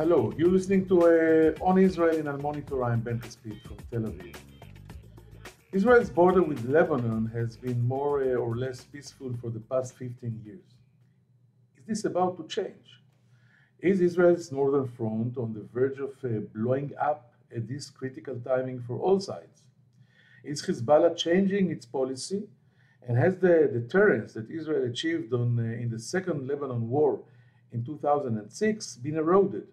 Hello, you're listening to On Israel in Al Monitor. I'm Ben Caspit from Tel Aviv. Israel's border with Lebanon has been more or less peaceful for the past 15 years. Is this about to change? Is Israel's northern front on the verge of blowing up at this critical timing for all sides? Is Hezbollah changing its policy? And has the deterrence that Israel achieved in the Second Lebanon War in 2006 been eroded?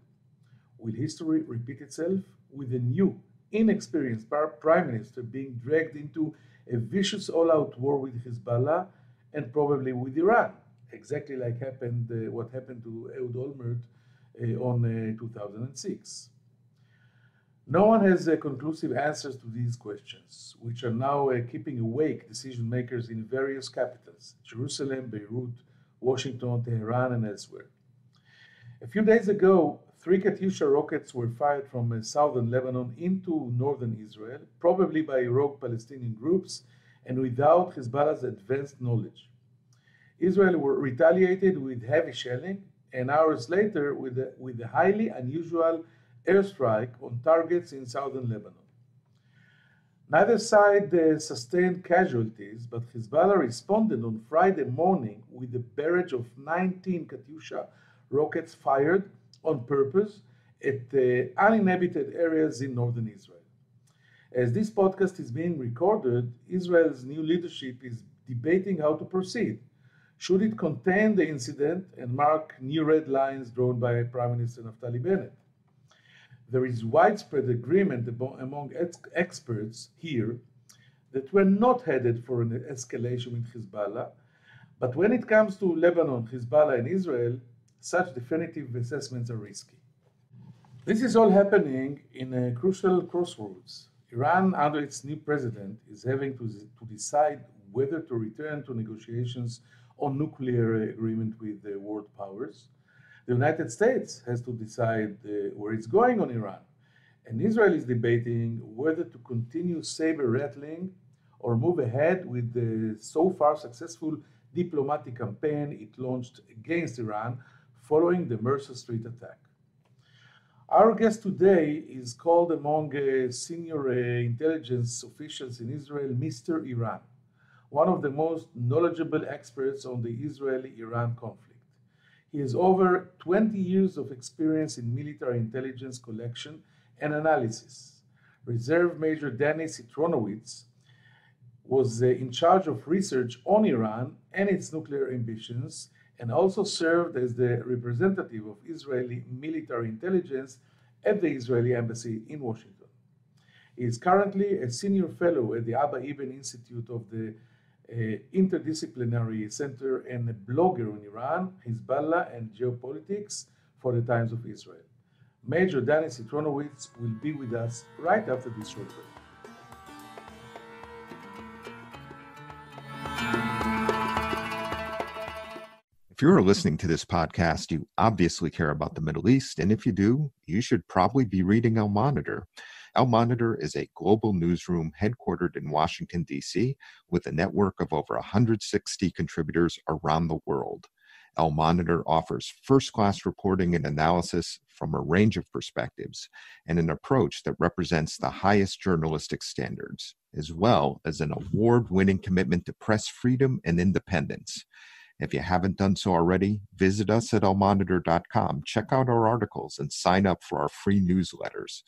Will history repeat itself with a new, inexperienced prime minister being dragged into a vicious all-out war with Hezbollah and probably with Iran, exactly like what happened to Ehud Olmert on 2006? No one has conclusive answers to these questions, which are now keeping awake decision makers in various capitals: Jerusalem, Beirut, Washington, Tehran, and elsewhere. A few days ago, 3 Katyusha rockets were fired from southern Lebanon into northern Israel, probably by rogue Palestinian groups and without Hezbollah's advanced knowledge. Israel retaliated with heavy shelling, and hours later with a highly unusual airstrike on targets in southern Lebanon. Neither side sustained casualties, but Hezbollah responded on Friday morning with a barrage of 19 Katyusha rockets fired on purpose at uninhabited areas in northern Israel. As this podcast is being recorded, Israel's new leadership is debating how to proceed. Should it contain the incident and mark new red lines drawn by Prime Minister Naftali Bennett? There is widespread agreement among experts here that we're not headed for an escalation with Hezbollah, but when it comes to Lebanon, Hezbollah, and Israel, such definitive assessments are risky. This is all happening in a crucial crossroads. Iran, under its new president, is having to decide whether to return to negotiations on nuclear agreement with the world powers. The United States has to decide where it's going on Iran. And Israel is debating whether to continue saber rattling or move ahead with the so far successful diplomatic campaign it launched against Iran following the Mercer Street attack. Our guest today is called among senior intelligence officials in Israel Mr. Iran, one of the most knowledgeable experts on the Israeli-Iran conflict. He has over 20 years of experience in military intelligence collection and analysis. Reserve Major Danny Citrinowicz was in charge of research on Iran and its nuclear ambitions, and also served as the representative of Israeli military intelligence at the Israeli embassy in Washington. He is currently a senior fellow at the Abba Eban Institute of the Interdisciplinary Center and a blogger on Iran, Hezbollah, and geopolitics for the Times of Israel. Major Danny Citrinowicz will be with us right after this short break. If you're listening to this podcast, you obviously care about the Middle East, and if you do, you should probably be reading Al Monitor. Al Monitor is a global newsroom headquartered in Washington, D.C., with a network of over 160 contributors around the world. Al Monitor offers first-class reporting and analysis from a range of perspectives and an approach that represents the highest journalistic standards, as well as an award-winning commitment to press freedom and independence. If you haven't done so already, visit us at almonitor.com, check out our articles, and sign up for our free newsletters.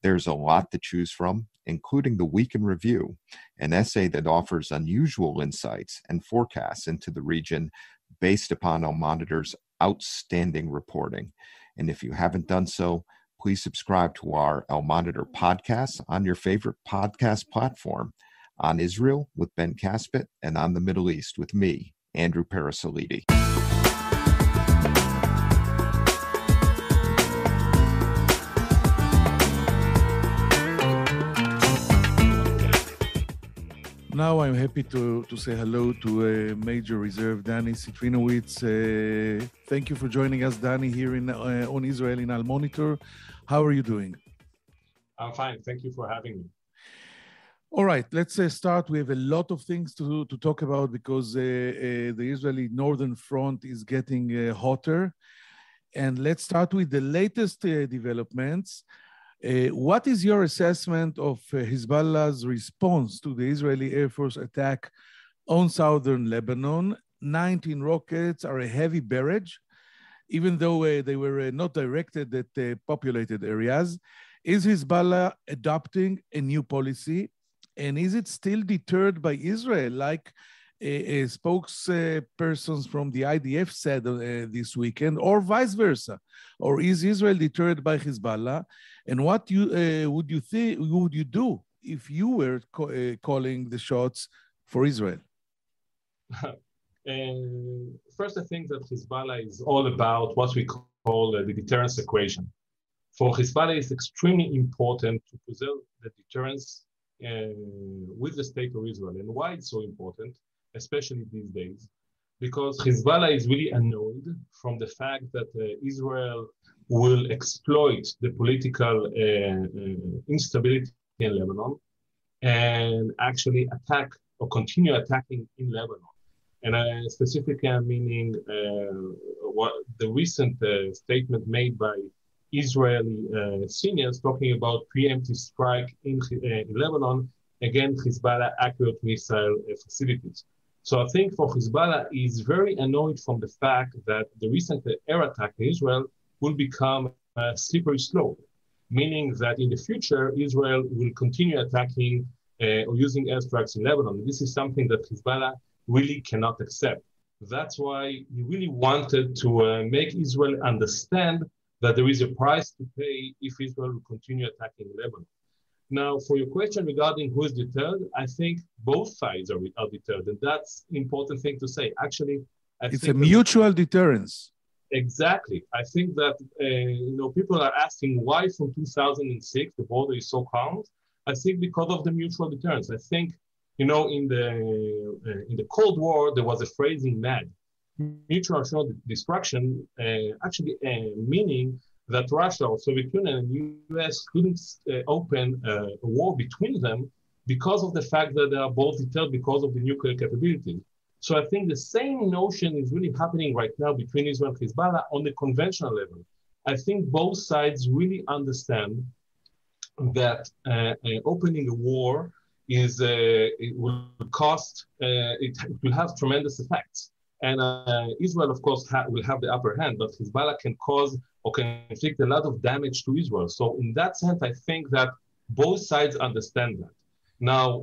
There's a lot to choose from, including the Week in Review, an essay that offers unusual insights and forecasts into the region based upon Al Monitor's outstanding reporting. And if you haven't done so, please subscribe to our Al Monitor podcast on your favorite podcast platform, On Israel with Ben Caspit, and On the Middle East with me, Andrew Parasolidi. Now I'm happy to say hello to Major Reserve Danny Citrinowicz. Thank you for joining us, Danny, here on Israel in Al Monitor. How are you doing? I'm fine. Thank you for having me. All right, let's start. We have a lot of things to talk about because the Israeli northern front is getting hotter. And let's start with the latest developments. What is your assessment of Hezbollah's response to the Israeli Air Force attack on southern Lebanon? 19 rockets are a heavy barrage, even though they were not directed at populated areas. Is Hezbollah adopting a new policy? And is it still deterred by Israel, like spokespersons from the IDF said this weekend, or vice versa? Or is Israel deterred by Hezbollah? And what would you do if you were calling the shots for Israel? First, I think that Hezbollah is all about what we call the deterrence equation. For Hezbollah, it's extremely important to preserve the deterrence with the state of Israel. And why it's so important, especially these days, because Hezbollah is really annoyed from the fact that Israel will exploit the political instability in Lebanon and actually attack or continue attacking in Lebanon. And specifically, I'm meaning what the recent statement made by Israeli seniors talking about preemptive strike in Lebanon against Hezbollah accurate missile facilities. So I think for Hezbollah, he's very annoyed from the fact that the recent air attack in Israel will become a slippery slope, meaning that in the future, Israel will continue attacking or using airstrikes in Lebanon. This is something that Hezbollah really cannot accept. That's why he really wanted to make Israel understand that there is a price to pay if Israel will continue attacking Lebanon. Now, for your question regarding who is deterred, I think both sides are deterred, and that's an important thing to say. Actually, it's a mutual deterrence. Exactly. I think that people are asking why from 2006 the border is so calm. I think because of the mutual deterrence. I think in the Cold War there was a phrase in MAD, mutual assured destruction, meaning that Russia or Soviet Union and US couldn't open a war between them because of the fact that they are both deterred because of the nuclear capability. So I think the same notion is really happening right now between Israel and Hezbollah on the conventional level. I think both sides really understand that opening a war it will cost, it will have tremendous effects. And Israel, of course, will have the upper hand, but Hezbollah can cause or can inflict a lot of damage to Israel. So in that sense, I think that both sides understand that. Now,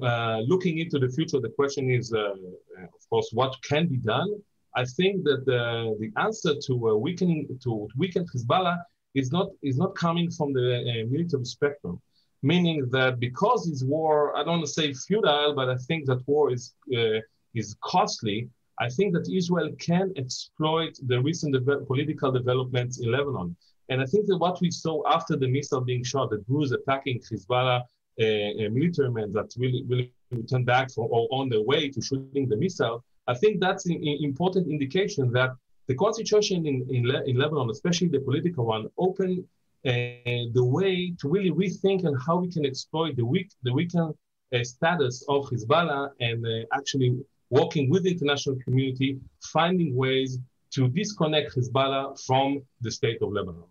looking into the future, the question is, of course, what can be done? I think that the answer to weaken Hezbollah is not coming from the military spectrum, meaning that because this war, I don't want to say futile, but I think that war is costly. I think that Israel can exploit the recent political developments in Lebanon. And I think that what we saw after the missile being shot, the Druze attacking Hezbollah military men that really returned back or on their way to shooting the missile, I think that's an important indication that the current situation in Lebanon, especially the political one, opened the way to really rethink on how we can exploit the weakened status of Hezbollah and actually working with the international community, finding ways to disconnect Hezbollah from the state of Lebanon.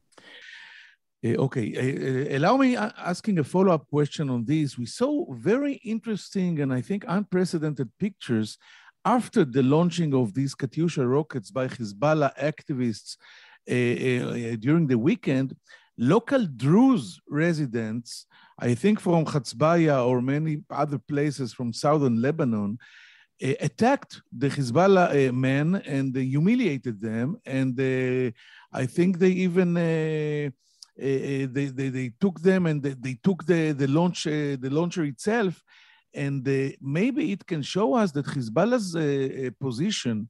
Okay, allow me asking a follow-up question on this. We saw very interesting and I think unprecedented pictures after the launching of these Katyusha rockets by Hezbollah activists during the weekend. Local Druze residents, I think from Hatzbaya or many other places from southern Lebanon, attacked the Hezbollah men and they humiliated them. And I think they even they took them and they took the launcher itself. And maybe it can show us that Hezbollah's position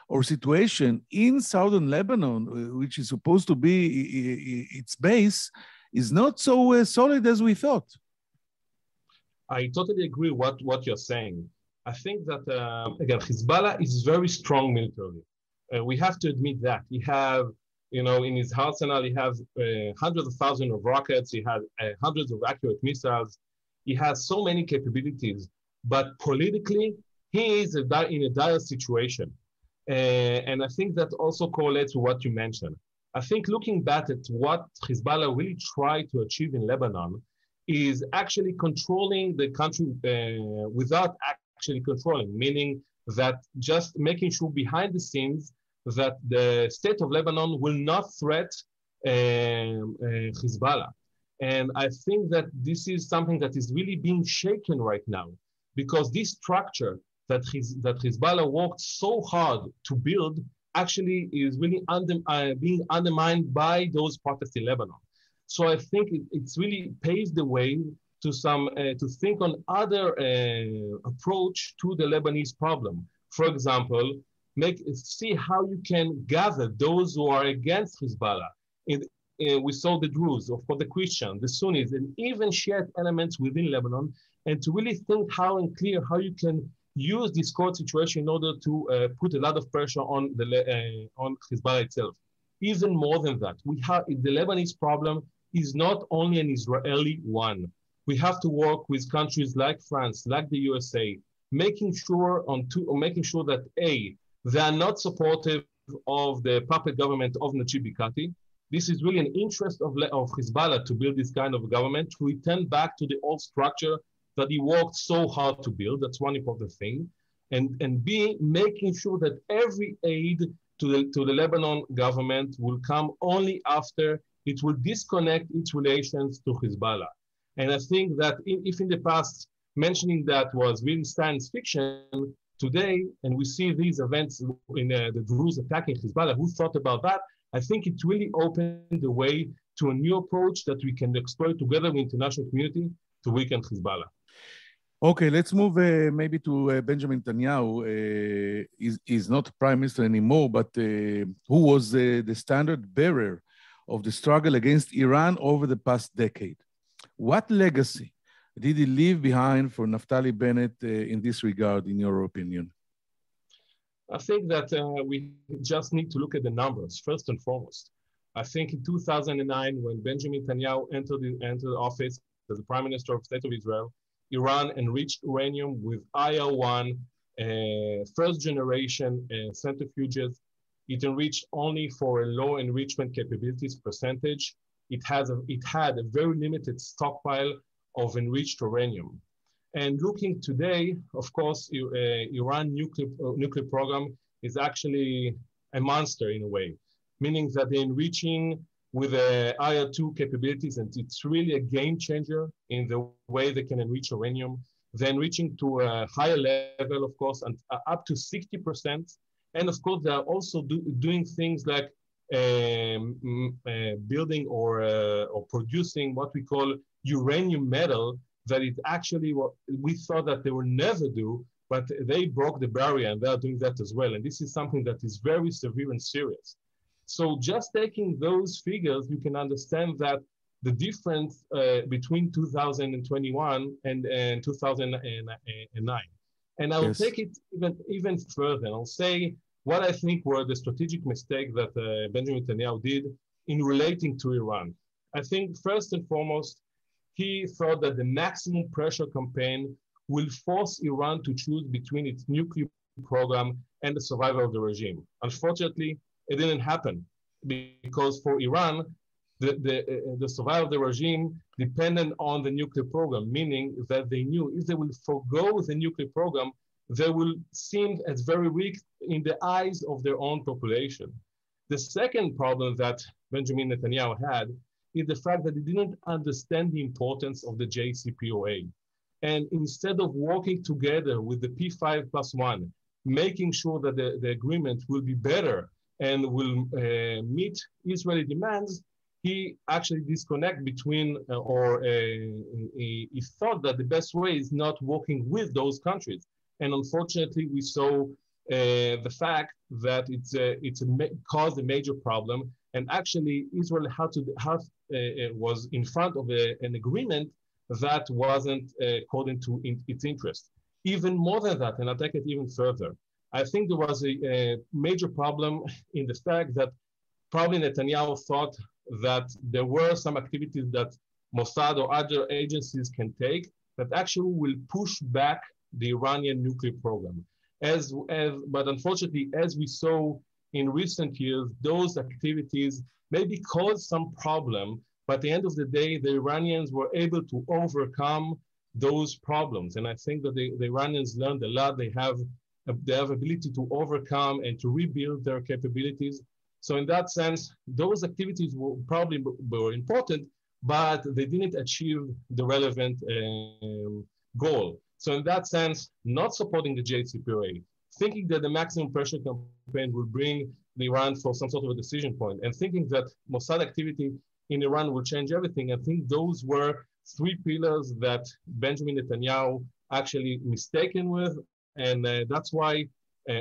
or situation in southern Lebanon, which is supposed to be its base, is not so solid as we thought. I totally agree with what you're saying. I think that, again, Hezbollah is very strong militarily. We have to admit that. He have, in his arsenal, he has hundreds of thousands of rockets. He has hundreds of accurate missiles. He has so many capabilities. But politically, he is in a dire situation. And I think that also correlates to what you mentioned. I think looking back at what Hezbollah really tried to achieve in Lebanon is actually controlling the country without actually controlling, meaning that just making sure behind the scenes that the state of Lebanon will not threat Hezbollah. And I think that this is something that is really being shaken right now, because this structure that Hezbollah worked so hard to build actually is really being undermined by those protests in Lebanon. So I think it's really paved the way to to think on other approach to the Lebanese problem. For example, see how you can gather those who are against Hezbollah. We saw the Druze, of course, the Christians, the Sunnis, and even Shiite elements within Lebanon, and to really think how you can use this court situation in order to put a lot of pressure on Hezbollah itself. Even more than that, the Lebanese problem is not only an Israeli one. We have to work with countries like France, like the USA, making sure that they are not supportive of the puppet government of Najib Mikati. This is really an interest of Hezbollah to build this kind of government, to return back to the old structure that he worked so hard to build. That's one important thing. And B, making sure that every aid to the Lebanon government will come only after it will disconnect its relations to Hezbollah. And I think that if in the past mentioning that was really science fiction, today, and we see these events in the Druze attacking Hezbollah, who thought about that? I think it really opened the way to a new approach that we can explore together with the international community to weaken Hezbollah. Okay, let's move maybe to Benjamin Netanyahu. He's not prime minister anymore, but who was the standard bearer of the struggle against Iran over the past decade. What legacy did he leave behind for Naftali Bennett in this regard, in your opinion? I think that we just need to look at the numbers, first and foremost. I think in 2009, when Benjamin Netanyahu entered office as the Prime Minister of the State of Israel, Iran enriched uranium with IL-1, first-generation centrifuges. It enriched only for a low enrichment capabilities percentage. It had a very limited stockpile of enriched uranium. And looking today, of course, Iran nuclear program is actually a monster in a way, meaning that they're enriching with IL-2 capabilities, and it's really a game changer in the way they can enrich uranium. They're enriching to a higher level, of course, and up to 60%. And of course, they're also doing things like building or producing what we call uranium metal, that is actually what we thought that they would never do, but they broke the barrier and they are doing that as well. And this is something that is very severe and serious. So just taking those figures, you can understand that the difference between 2021 and 2009. And I'll take it even further. And I'll say what I think were the strategic mistake that Benjamin Netanyahu did in relating to Iran. I think first and foremost, he thought that the maximum pressure campaign will force Iran to choose between its nuclear program and the survival of the regime. Unfortunately, it didn't happen, because for Iran, the survival of the regime depended on the nuclear program, meaning that they knew if they will forgo the nuclear program, they will seem as very weak in the eyes of their own population. The second problem that Benjamin Netanyahu had is the fact that he didn't understand the importance of the JCPOA. And instead of working together with the P5+1, making sure that the agreement will be better and will meet Israeli demands, he actually disconnect between, he thought that the best way is not working with those countries. And unfortunately, we saw the fact that it's caused a major problem. And actually, Israel was in front of an agreement that wasn't according to its interest. Even more than that, and I'll take it even further, I think there was a major problem in the fact that probably Netanyahu thought that there were some activities that Mossad or other agencies can take that actually will push back the Iranian nuclear program. But unfortunately, as we saw in recent years, those activities maybe caused some problem, but at the end of the day, the Iranians were able to overcome those problems. And I think that the Iranians learned a lot. They have ability to overcome and to rebuild their capabilities. So in that sense, those activities were probably were important, but they didn't achieve the relevant goal. So in that sense, not supporting the JCPOA, thinking that the maximum pressure campaign will bring the Iran for some sort of a decision point, and thinking that Mossad activity in Iran will change everything. I think those were three pillars that Benjamin Netanyahu actually mistaken with, and that's why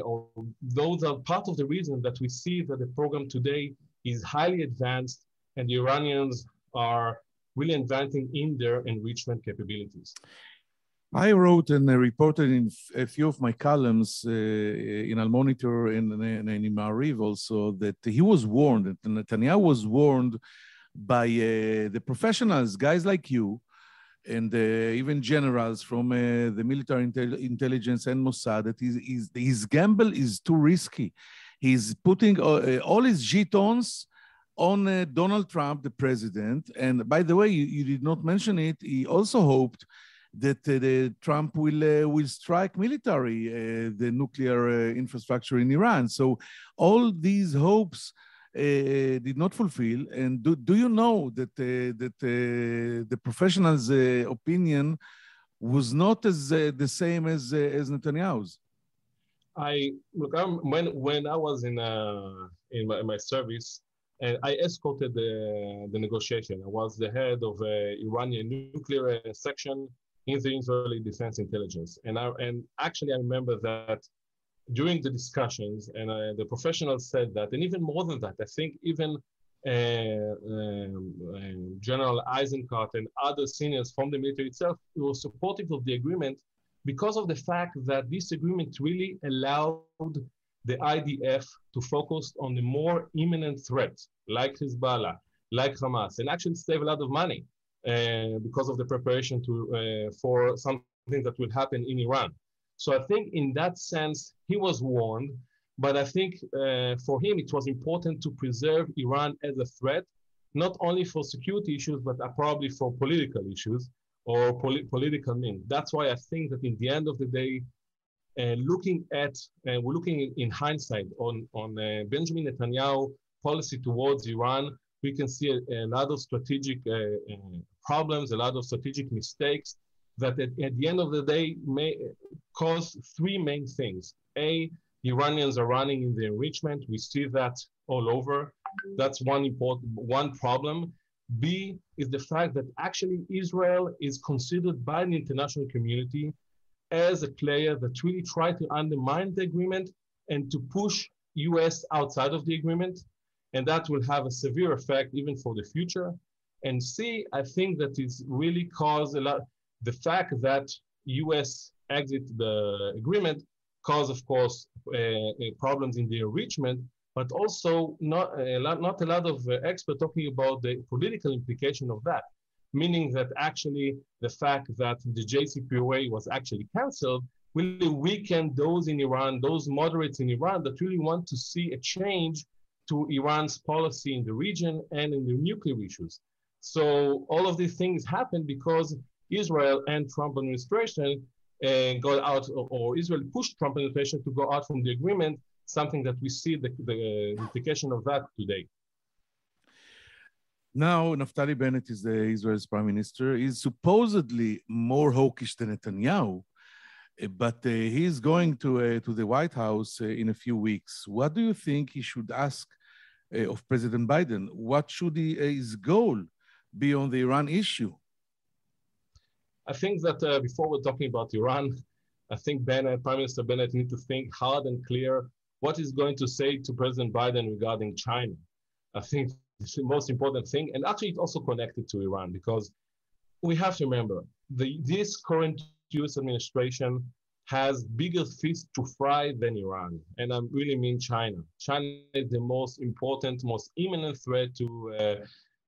or those are part of the reason that we see that the program today is highly advanced and the Iranians are really advancing in their enrichment capabilities. I wrote and reported in a few of my columns in Al Monitor and in Ma'ariv also that he was warned, that Netanyahu was warned by the professionals, guys like you, and even generals from the military intelligence and Mossad, that his gamble is too risky. He's putting all his jetons on Donald Trump, the president. And by the way, you did not mention it. He also hoped that Trump will strike military, the nuclear infrastructure in Iran. So all these hopes did not fulfill. And do you know that the professionals' opinion was not as the same as Netanyahu's? When I was in my service, and I escorted the negotiation. I was the head of Iranian nuclear section in the Israeli Defense Intelligence, and actually I remember that during the discussions, and the professionals said that, and even more than that, I think even General Eisenkot and other seniors from the military itself were supportive of the agreement because of the fact that this agreement really allowed the IDF to focus on the more imminent threats, like Hezbollah, like Hamas, and actually save a lot of money because of the preparation for something that will happen in Iran. So I think in that sense, he was warned, but I think for him, it was important to preserve Iran as a threat, not only for security issues, but probably for political issues or political means. That's why I think that in the end of the day, we're looking in hindsight on Benjamin Netanyahu policy towards Iran, we can see a lot of strategic problems, a lot of strategic mistakes that at the end of the day may cause three main things. A, Iranians are running in the enrichment. We see that all over. That's one problem. B is the fact that actually Israel is considered by the international community as a player that really tried to undermine the agreement and to push US outside of the agreement. And that will have a severe effect even for the future. And C, I think that it's really caused a lot, the fact that US exit the agreement caused, of course, problems in the enrichment, but also not a lot of experts talking about the political implication of that, meaning that actually the fact that the JCPOA was actually canceled really weaken those in Iran, those moderates in Iran that really want to see a change to Iran's policy in the region and in the nuclear issues. So all of these things happened because Israel and Trump administration got out, or Israel pushed Trump administration to go out from the agreement, something that we see the implication of that today. Now, Naftali Bennett is Israel's prime minister. He's supposedly more hawkish than Netanyahu, but he's going to the White House in a few weeks. What do you think he should ask of President Biden? What should his goal be on the Iran issue? I think that before we're talking about Iran, I think Prime Minister Bennett needs to think hard and clear what he's going to say to President Biden regarding China. I think it's the most important thing. And actually, it's also connected to Iran because we have to remember this current US administration has bigger fish to fry than Iran. And I really mean China. China is the most important, most imminent threat to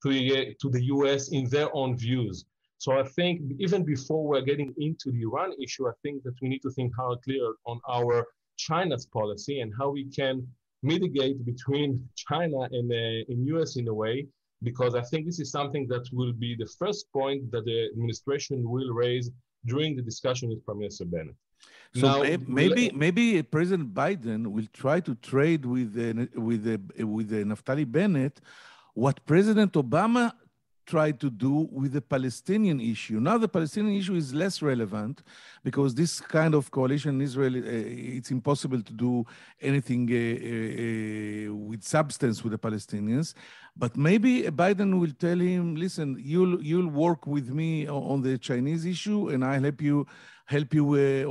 the US in their own views. So I think even before we're getting into the Iran issue, I think that we need to think hard clear on our China's policy and how we can mitigate between China and US in a way, because I think this is something that will be the first point that the administration will raise during the discussion with Prime Minister Bennett. So now, maybe President Biden will try to trade with Naftali Bennett what President Obama tried to do with the Palestinian issue. Now the Palestinian issue is less relevant because this kind of coalition in Israel, it's impossible to do anything with substance with the Palestinians. But maybe Biden will tell him, listen, you'll work with me on the Chinese issue and I'll help you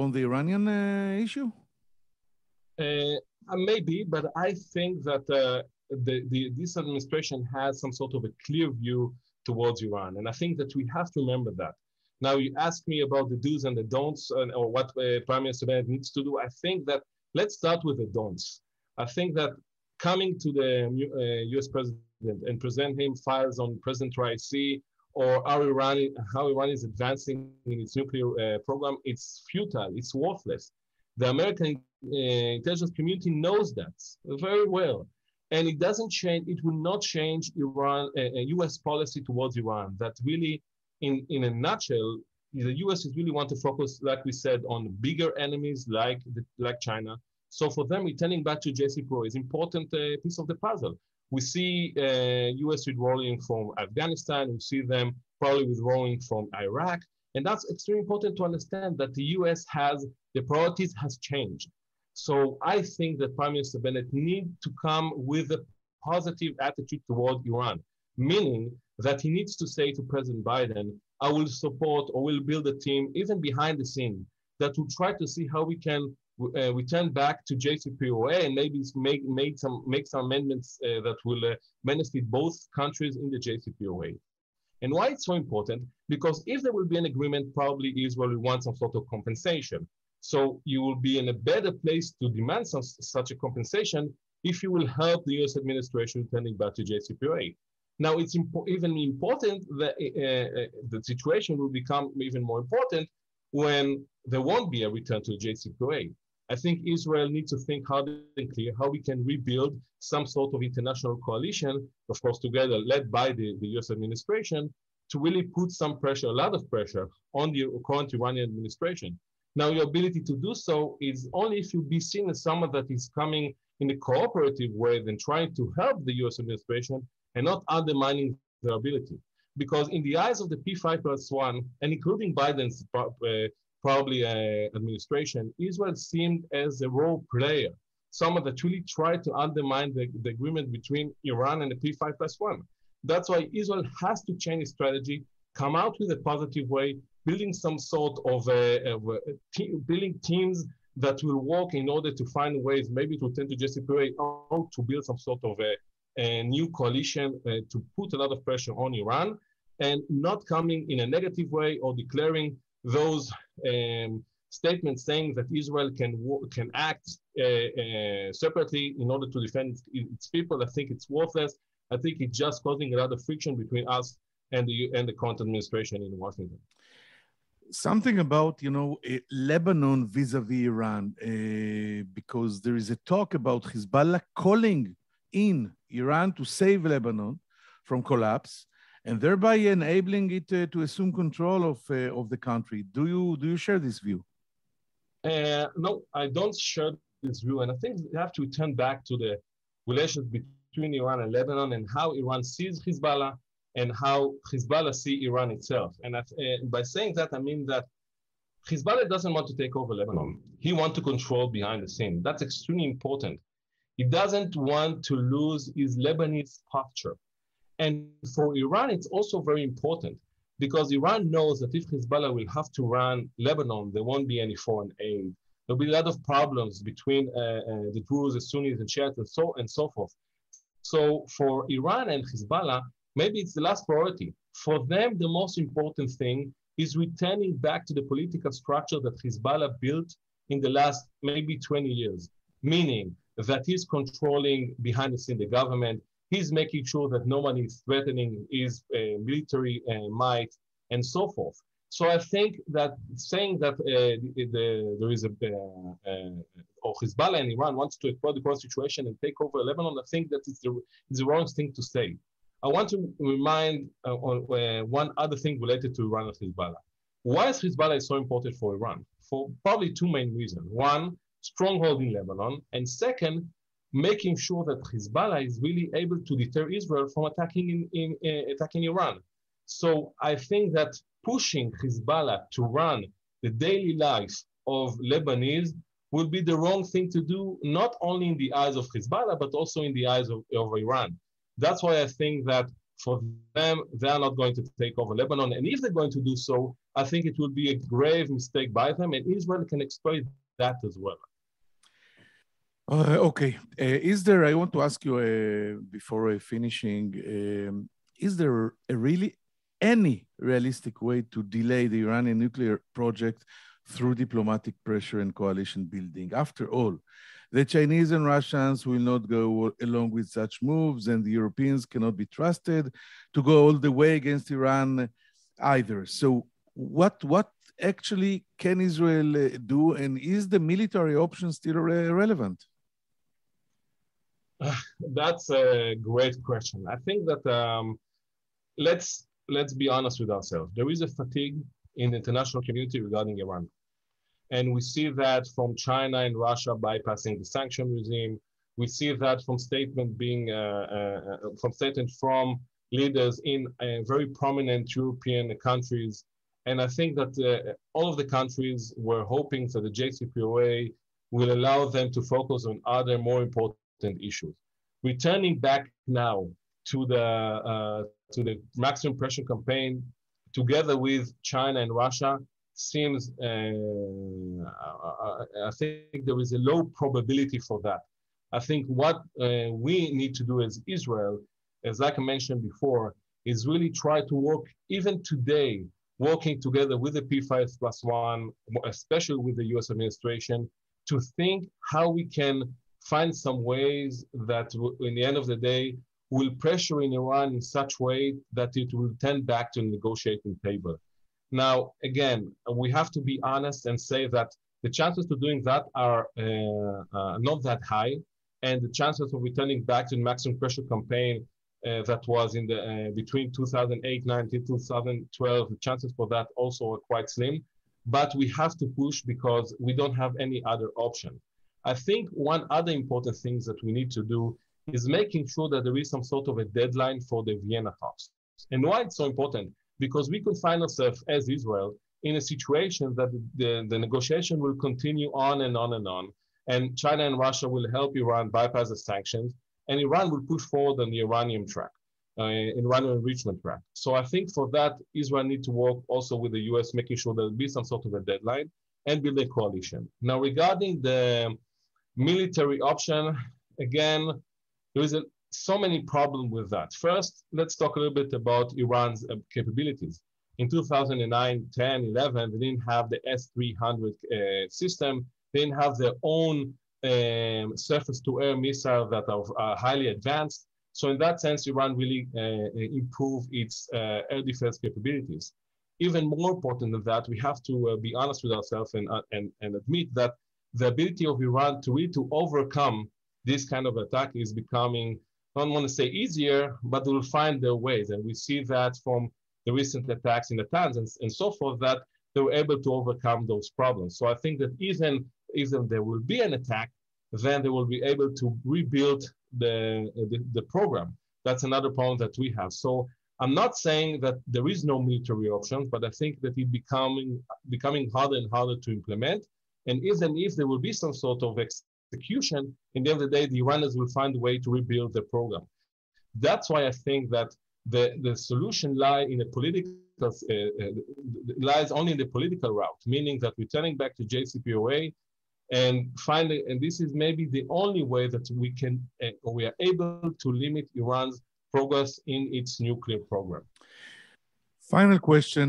on the Iranian issue? Maybe, but I think that this administration has some sort of a clear view towards Iran. And I think that we have to remember that. Now, you asked me about the do's and the don'ts or what Prime Minister Bennett needs to do. I think that let's start with the don'ts. I think that coming to the US president and present him files on President Raisi or how Iran is advancing in its nuclear program, it's futile, it's worthless. The American intelligence community knows that very well. And it doesn't change, it will not change US policy towards Iran. That really, in a nutshell, the US is really want to focus, like we said, on bigger enemies like China. So for them, returning back to JCPOA is an important piece of the puzzle. We see US withdrawing from Afghanistan, we see them probably withdrawing from Iraq. And that's extremely important to understand that the US the priorities has changed. So I think that Prime Minister Bennett needs to come with a positive attitude toward Iran, meaning that he needs to say to President Biden, I will support or will build a team, even behind the scene, that will try to see how we can return back to JCPOA and maybe make some amendments that will benefit both countries in the JCPOA. And why it's so important? Because if there will be an agreement, probably Israel will want some sort of compensation. So you will be in a better place to demand such a compensation if you will help the US administration turning back to JCPOA. Now, it's even important that the situation will become even more important when there won't be a return to the JCPOA. I think Israel needs to think hard and clear how we can rebuild some sort of international coalition, of course, together, led by the US administration, to really put some pressure, a lot of pressure on the current Iranian administration. Now, your ability to do so is only if you be seen as someone that is coming in a cooperative way than trying to help the US administration and not undermining their ability. Because in the eyes of the P5+1, and including Biden's probably administration, Israel seemed as a role player, someone that really tried to undermine the agreement between Iran and the P5+1. That's why Israel has to change its strategy, come out with a positive way, building some sort of building teams that will work in order to find ways, maybe to return to JCPOA, or to build some sort of a new coalition to put a lot of pressure on Iran, and not coming in a negative way or declaring those statements saying that Israel can act separately in order to defend its people. I think it's worthless. I think it's just causing a lot of friction between us and the current administration in Washington. Something about, Lebanon vis-a-vis Iran, because there is a talk about Hezbollah calling in Iran to save Lebanon from collapse, and thereby enabling it to assume control of the country. Do you share this view? No, I don't share this view, and I think we have to turn back to the relations between Iran and Lebanon and how Iran sees Hezbollah and how Hezbollah sees Iran itself. And by saying that, I mean that Hezbollah doesn't want to take over Lebanon. He wants to control behind the scene. That's extremely important. He doesn't want to lose his Lebanese posture. And for Iran, it's also very important because Iran knows that if Hezbollah will have to run Lebanon, there won't be any foreign aid. There'll be a lot of problems between the Druze, the Sunnis, and Shiites, and so forth. So for Iran and Hezbollah, maybe it's the last priority. For them, the most important thing is returning back to the political structure that Hezbollah built in the last maybe 20 years, meaning that he's controlling behind the scene the government, he's making sure that no one is threatening his military might, and so forth. So I think that saying that there is or Hezbollah and Iran wants to exploit the current situation and take over Lebanon, I think that it's the wrong thing to say. I want to remind one other thing related to Iran and Hezbollah. Why is Hezbollah so important for Iran? For probably two main reasons. One, stronghold in Lebanon, and second, making sure that Hezbollah is really able to deter Israel from attacking Iran. So I think that pushing Hezbollah to run the daily life of Lebanese would be the wrong thing to do, not only in the eyes of Hezbollah, but also in the eyes of Iran. That's why I think that for them, they are not going to take over Lebanon. And if they're going to do so, I think it would be a grave mistake by them, and Israel can exploit that as well. Okay. I want to ask you before finishing, is there really any realistic way to delay the Iranian nuclear project through diplomatic pressure and coalition building? After all, the Chinese and Russians will not go along with such moves, and the Europeans cannot be trusted to go all the way against Iran either. So what actually can Israel do, and is the military option still relevant? That's a great question. I think that let's be honest with ourselves. There is a fatigue in the international community regarding Iran. And we see that from China and Russia bypassing the sanction regime. We see that from statement from leaders in very prominent European countries. And I think that all of the countries were hoping that the JCPOA will allow them to focus on other more important issues. Returning back now to the maximum pressure campaign together with China and Russia seems, I think there is a low probability for that. I think what we need to do as Israel, as like I mentioned before, is really try to work, even today, working together with the P5+1, especially with the US administration, to think how we can find some ways that in the end of the day will pressure in Iran in such way that it will tend back to the negotiating table. Now, again, we have to be honest and say that the chances of doing that are not that high, and the chances of returning back to the maximum pressure campaign that was in the between 2008, 19, 2012, the chances for that also are quite slim. But we have to push because we don't have any other option. I think one other important thing that we need to do is making sure that there is some sort of a deadline for the Vienna talks. And why it's so important? Because we could find ourselves as Israel in a situation that the negotiation will continue on and on and on. And China and Russia will help Iran bypass the sanctions, and Iran will push forward on the uranium track, uranium enrichment track. So I think for that, Israel needs to work also with the US, making sure there will be some sort of a deadline and build a coalition. Now, regarding the military option, again, there is so many problems with that. First, let's talk a little bit about Iran's capabilities. In 2009, 10, 11, they didn't have the S-300 system. They didn't have their own surface-to-air missiles that are highly advanced. So in that sense, Iran really improved its air defense capabilities. Even more important than that, we have to be honest with ourselves and admit that the ability of Iran to overcome this kind of attack is becoming, I don't want to say easier, but they will find their ways. And we see that from the recent attacks in the Natanz and so forth, that they were able to overcome those problems. So I think that even there will be an attack, then they will be able to rebuild the program. That's another problem that we have. So I'm not saying that there is no military option, but I think that it's becoming harder and harder to implement. And even if there will be some sort of execution, in the end of the day, the Iranians will find a way to rebuild the program. That's why I think that the solution lies only in the political route, meaning that returning back to JCPOA and finally, and this is maybe the only way that we can, or we are able to limit Iran's progress in its nuclear program. Final question.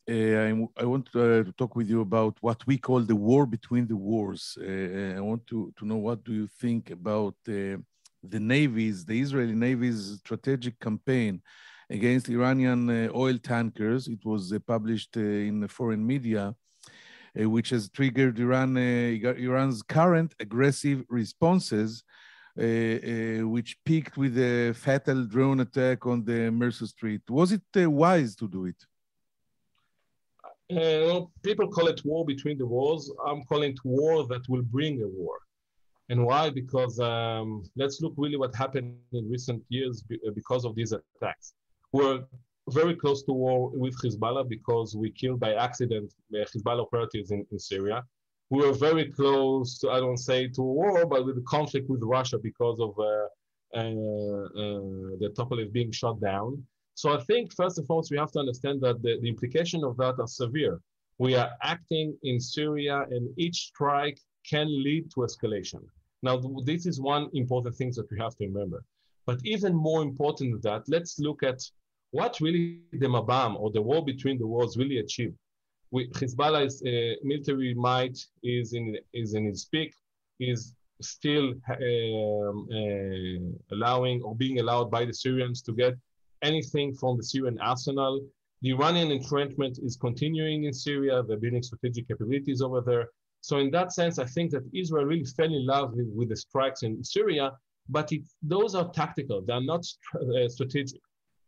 I want to talk with you about what we call the war between the wars. I want to know, what do you think about the Navy's, the Israeli Navy's strategic campaign against Iranian oil tankers. It was published in the foreign media, which has triggered Iran's current aggressive responses, which peaked with a fatal drone attack on the Mercer Street. Was it wise to do it? People call it war between the wars. I'm calling it war that will bring a war. And why? Because let's look really what happened in recent years because of these attacks. We're very close to war with Hezbollah because we killed by accident Hezbollah operatives in Syria. We were very close, I don't say to war, but with the conflict with Russia because of the Tupolev being shot down. So I think first and foremost, we have to understand that the implications of that are severe. We are acting in Syria and each strike can lead to escalation. Now, this is one important thing that we have to remember. But even more important than that, let's look at what really the Mabam or the war between the wars really achieved. Hezbollah's military might is in its peak, is still allowing or being allowed by the Syrians to get anything from the Syrian arsenal. The Iranian entrenchment is continuing in Syria. They're building strategic capabilities over there. So in that sense, I think that Israel really fell in love with the strikes in Syria, but those are tactical. They're not strategic.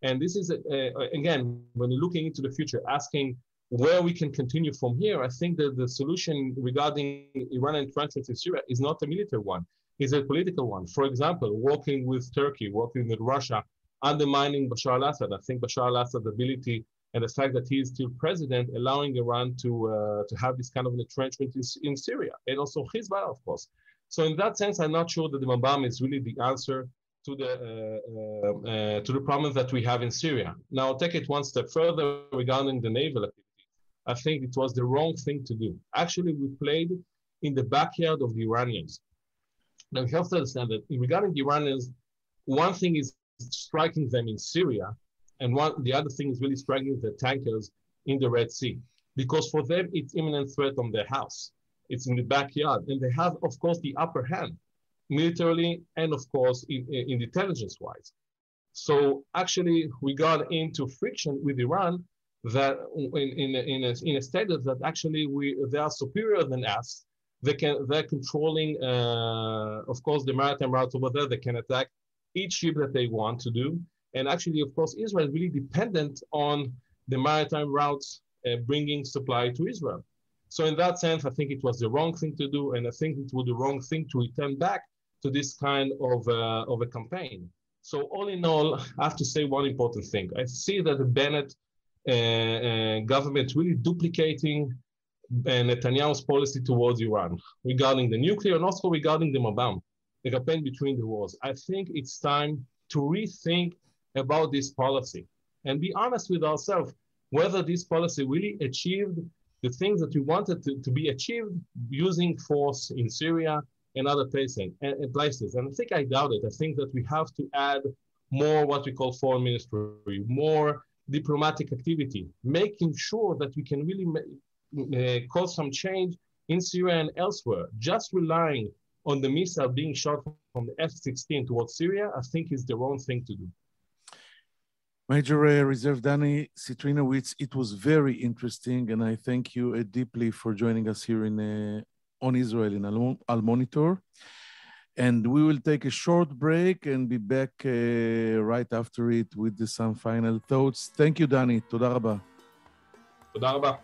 And this is, again, when you're looking into the future, asking where we can continue from here, I think that the solution regarding Iranian entrenchment in Syria is not a military one, it's a political one. For example, working with Turkey, working with Russia, undermining Bashar al-Assad. I think Bashar al-Assad's ability and the fact that he is still president, allowing Iran to have this kind of an entrenchment in Syria, and also Hezbollah, of course. So in that sense, I'm not sure that the Mabam is really the answer to the problems that we have in Syria. Now, I'll take it one step further regarding the naval activity. I think it was the wrong thing to do. Actually, we played in the backyard of the Iranians. Now, we have to understand that regarding the Iranians, one thing is striking them in Syria, and the other thing is really striking the tankers in the Red Sea. Because for them, it's imminent threat on their house. It's in the backyard. And they have, of course, the upper hand, militarily and, of course, in intelligence-wise. So actually, we got into friction with Iran that in a status that actually they are superior than us. They're controlling, of course, the maritime routes over there. They can attack each ship that they want to do. And actually, of course, Israel is really dependent on the maritime routes bringing supply to Israel. So in that sense, I think it was the wrong thing to do. And I think it was the wrong thing to return back to this kind of a campaign. So all in all, I have to say one important thing. I see that the Bennett government really duplicating Netanyahu's policy towards Iran regarding the nuclear and also regarding the Mabam, the campaign between the wars. I think it's time to rethink about this policy and be honest with ourselves whether this policy really achieved the things that we wanted to be achieved using force in Syria and other places. And I think I doubt it. I think that we have to add more what we call foreign ministry, more diplomatic activity, making sure that we can really cause some change in Syria and elsewhere. Just relying on the missile being shot from the F-16 towards Syria, I think is the wrong thing to do. Major Reserve Danny Citrinowicz, it was very interesting, and I thank you deeply for joining us here on Israel in Al Monitor. And we will take a short break and be back right after it with some final thoughts. Thank you, Danny. Toda rabba. Toda rabba.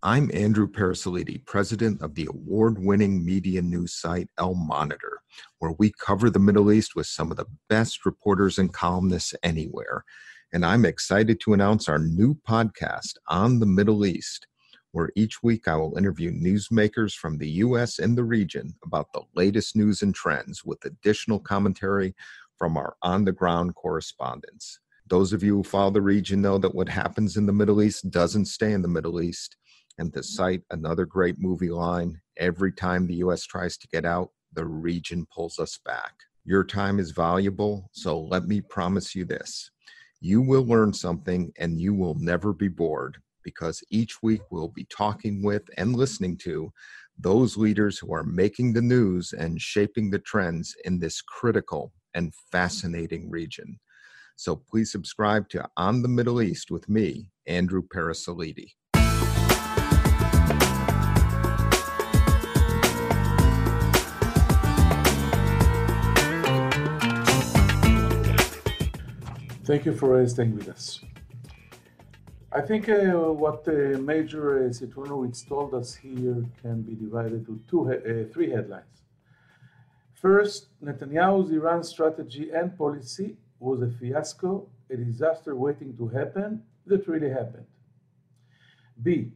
I'm Andrew Parasolidi, president of the award-winning media news site Al Monitor, where we cover the Middle East with some of the best reporters and columnists anywhere. And I'm excited to announce our new podcast on the Middle East, where each week I will interview newsmakers from the U.S. and the region about the latest news and trends with additional commentary from our on-the-ground correspondents. Those of you who follow the region know that what happens in the Middle East doesn't stay in the Middle East. And to cite another great movie line, every time the U.S. tries to get out, the region pulls us back. Your time is valuable, so let me promise you this. You will learn something and you will never be bored, because each week we'll be talking with and listening to those leaders who are making the news and shaping the trends in this critical and fascinating region. So please subscribe to On the Middle East with me, Andrew Parasiliti. Thank you for staying with us. I think what Major Citrinowicz told us here can be divided to three headlines. First, Netanyahu's Iran strategy and policy was a fiasco, a disaster waiting to happen that really happened. B,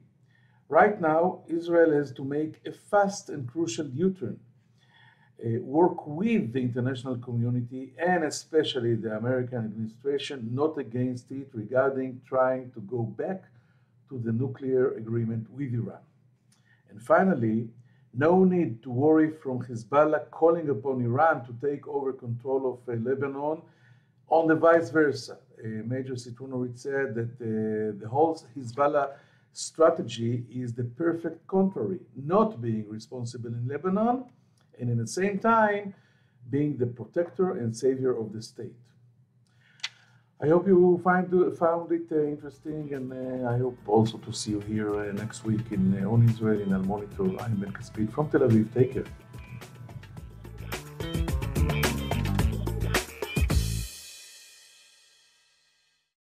right now, Israel has to make a fast and crucial U-turn, work with the international community and especially the American administration, not against it, regarding trying to go back to the nuclear agreement with Iran. And finally, no need to worry from Hezbollah calling upon Iran to take over control of Lebanon, on the vice versa. Major Citrinowicz said that the whole Hezbollah strategy is the perfect contrary, not being responsible in Lebanon, and at the same time, being the protector and savior of the state. I hope you found it interesting, and I hope also to see you here next week on Israel in Al Monitor. I'm Ben Caspit from Tel Aviv. Take care.